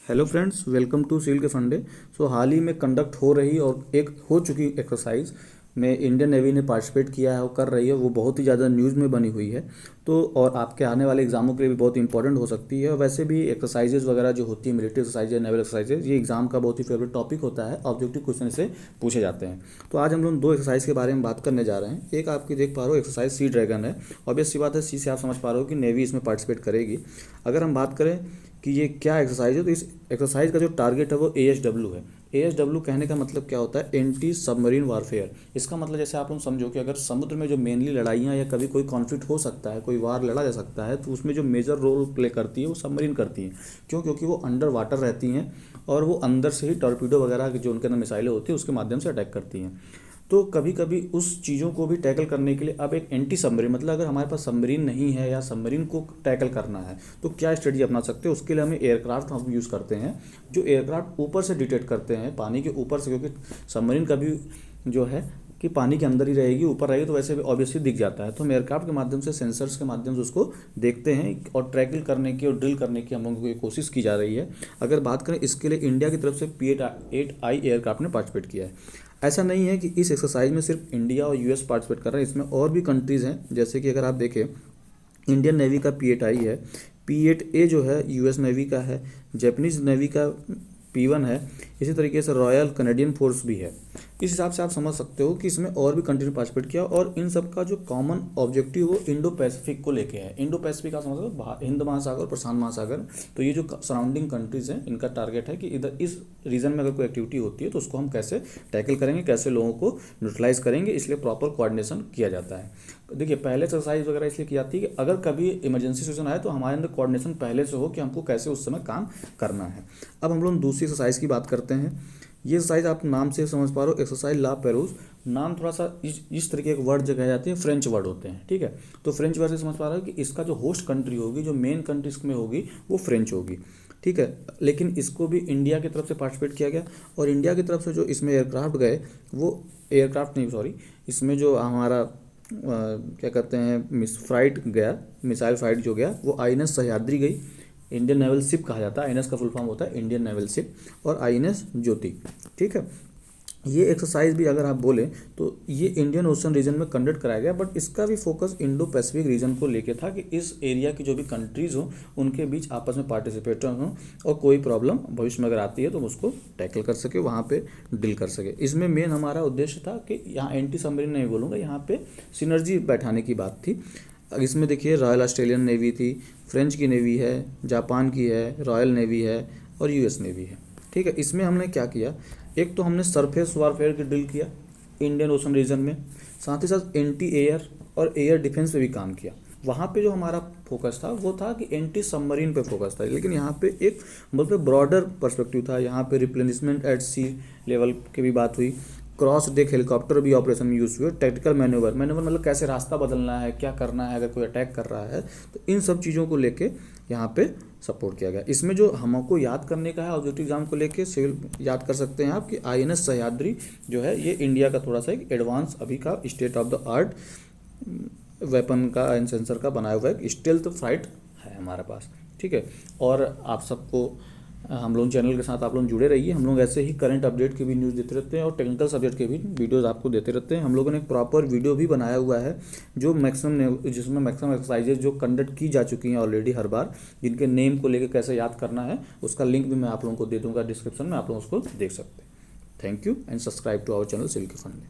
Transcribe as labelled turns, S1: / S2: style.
S1: Hello friends, welcome to सील के फंडे। हाल ही में कंडक्ट हो रही और एक हो चुकी एक्सरसाइज में इंडियन नेवी ने पार्टिसिपेट किया है और कर रही है, वो बहुत ही ज़्यादा न्यूज़ में बनी हुई है। और आपके आने वाले एग्जामों के लिए भी बहुत इंपॉर्टेंट हो सकती है। और वैसे भी एक्सरसाइजेज वगैरह जो होती है, मिलिट्री एक्सरसाइजेज, नेवल एक्सरसाइजेज, ये एग्जाम का बहुत ही फेवरेट टॉपिक होता है। ऑब्जेक्टिव क्वेश्चन से पूछे जाते हैं। तो आज हम लोग दो एक्सरसाइज के बारे में बात करने जा रहे हैं। एक आपकी देख पा रहे हो एक्सरसाइज सी ड्रैगन है। ऑब्वियस सी बात है, सी से आप समझ पा रहे हो कि नेवी इसमें पार्टिसिपेट करेगी। अगर हम बात करें कि ये क्या एक्सरसाइज है, तो इस एक्सरसाइज का जो टारगेट है वो ASW है। ASW कहने का मतलब क्या होता है? Anti submarine warfare. इसका मतलब जैसे आप लोग समझो कि अगर समुद्र में जो मेनली लड़ाइयाँ या कभी कोई कॉन्फ्लिक्ट हो सकता है, कोई वार लड़ा जा सकता है, तो उसमें जो मेजर रोल प्ले करती है वो सबमरीन करती है। क्यों? क्योंकि वो अंडर वाटर रहती हैं और वो अंदर से ही टॉर्पीडो वगैरह की जो उनके अंदर मिसाइलें होती हैं उसके माध्यम से अटैक करती हैं। तो कभी कभी उस चीज़ों को भी टैकल करने के लिए अब एक एंटी सबमरीन, मतलब अगर हमारे पास सबमरीन नहीं है या सबमरीन को टैकल करना है तो क्या स्ट्रेटजी अपना सकते हैं? उसके लिए हमें एयरक्राफ्ट हम यूज़ करते हैं, जो एयरक्राफ्ट ऊपर से डिटेक्ट करते हैं, पानी के ऊपर से। क्योंकि सबमरीन कभी जो है कि पानी के अंदर ही रहेगी, ऊपर रहेगी तो वैसे भी ऑब्वियसली दिख जाता है। तो हम एयरक्राफ्ट के माध्यम से, सेंसर्स के माध्यम से उसको देखते हैं और ट्रैकिंग करने की और ड्रिल करने की हम लोगों को कोशिश की जा रही है। अगर बात करें इसके लिए, इंडिया की तरफ से P-8I एयरक्राफ्ट ने पार्टिसिपेट किया है। ऐसा नहीं है कि इस एक्सरसाइज में सिर्फ इंडिया और US पार्टिसिपेट कर रहे हैं, इसमें और भी कंट्रीज़ हैं। जैसे कि अगर आप देखें, इंडियन नेवी का P-8I है, P-8A जो है US नेवी का है, जापानीज नेवी का P-1 है, इसी तरीके से रॉयल कनेडियन फोर्स भी है। इस हिसाब से आप समझ सकते हो कि इसमें और भी कंट्री ने पार्टिसिपेट किया और इन सब का जो कॉमन ऑब्जेक्टिव वो इंडो पैसिफिक को लेके है। इंडो पैसिफिक आप समझ सकते हो, हिंद महासागर, प्रशांत महासागर। तो ये जो सराउंडिंग कंट्रीज़ हैं, इनका टारगेट है कि इधर इस रीजन में अगर कोई एक्टिविटी होती है तो उसको हम कैसे टैकल करेंगे, कैसे लोगों को न्यूट्रलाइज करेंगे, इसलिए प्रॉपर कोऑर्डिनेशन किया जाता है। देखिए, पहले एक्सरसाइज वगैरह इसलिए की जाती है कि अगर कभी इमरजेंसी सिचुएशन आए तो हमारे अंदर कोऑर्डिनेशन पहले से हो कि हमको कैसे उस समय काम करना है। अब हम लोग दूसरी एक्सरसाइज की बात करते हैं। ये एक्सरसाइज आप नाम से समझ पा रहे हो, एक्सरसाइज ला पेरूस। नाम थोड़ा सा इस तरीके के वर्ड जो कहे जाते हैं, फ्रेंच वर्ड होते हैं, ठीक है। तो फ्रेंच वर्ड से समझ पा रहे हो कि इसका जो होस्ट कंट्री होगी, जो मेन कंट्री इसमें होगी, वो फ्रेंच होगी, ठीक है। लेकिन इसको भी इंडिया की तरफ से पार्टिसिपेट किया गया और इंडिया की तरफ से जो इसमें एयरक्राफ्ट गए, वो एयरक्राफ्ट नहीं, सॉरी, इसमें जो हमारा क्या कहते हैं, फ्लाइट गया, मिसाइल फ्लाइट जो गया, वो INS सह्याद्री गई। इंडियन नेवल शिप कहा जाता है, INS का फुल फॉर्म होता है इंडियन नेवल शिप, और INS ज्योति, ठीक है। ये एक्सरसाइज भी अगर आप बोलें तो ये इंडियन ओशन रीजन में कंडक्ट कराया गया, बट इसका भी फोकस इंडो पैसिफिक रीजन को लेके था कि इस एरिया की जो भी कंट्रीज़ हो उनके बीच आपस में पार्टिसिपेट हों और कोई प्रॉब्लम भविष्य में अगर आती है तो हम उसको टैकल कर सके, वहाँ पे डील कर सके। इसमें मेन हमारा उद्देश्य था कि यहाँ एंटी सबमरीन नहीं बोलूँगा, यहाँ पे सिनर्जी बैठाने की बात थी। इसमें देखिए, रॉयल ऑस्ट्रेलियन नेवी थी, फ्रेंच की नेवी है, जापान की है, रॉयल नेवी है और US नेवी है, ठीक है। इसमें हमने क्या किया, एक तो हमने सरफेस वारफेयर की ड्रिल किया इंडियन ओशन रीजन में, साथ ही साथ एंटी एयर और एयर डिफेंस पे भी काम किया। वहाँ पे जो हमारा फोकस था वो था कि एंटी सबमरीन पे फोकस था, लेकिन यहाँ पे एक मतलब ब्रॉडर पर्सपेक्टिव था। यहाँ पे रिप्लेनिशमेंट एट सी लेवल की भी बात हुई, क्रॉस डेक हेलीकॉप्टर भी ऑपरेशन में यूज़ हुए, टैक्टिकल मैन्यूवर मतलब कैसे रास्ता बदलना है, क्या करना है अगर कोई अटैक कर रहा है, तो इन सब चीज़ों को लेके यहाँ पे सपोर्ट किया गया। इसमें जो हमको याद करने का है ऑब्जेक्टिव एग्जाम को लेके, सिविल याद कर सकते हैं आप कि INS सह्याद्री जो है, ये इंडिया का थोड़ा सा एक एडवांस अभी का state of the art weapon का एंड सेंसर का बनाया हुआ एक स्टेल्थ फ्लाइट है हमारे पास, ठीक है। और आप सबको, हम लोग चैनल के साथ आप लोग जुड़े रहिए। हम लोग ऐसे ही करंट अपडेट के भी न्यूज़ देते रहते हैं और टेक्निकल सब्जेक्ट के भी वीडियोस आपको देते रहते हैं। हम लोगों ने एक प्रॉपर वीडियो भी बनाया हुआ है जो जिसमें मैक्सिमम एक्सरसाइजेज जो कंडक्ट की जा चुकी हैं ऑलरेडी हर बार, जिनके नेम को लेकर कैसे याद करना है, उसका लिंक भी मैं आप लोगों को दे दूँगा डिस्क्रिप्शन में, आप लोग उसको देख सकते हैं। Thank you and subscribe to our channel silk fund.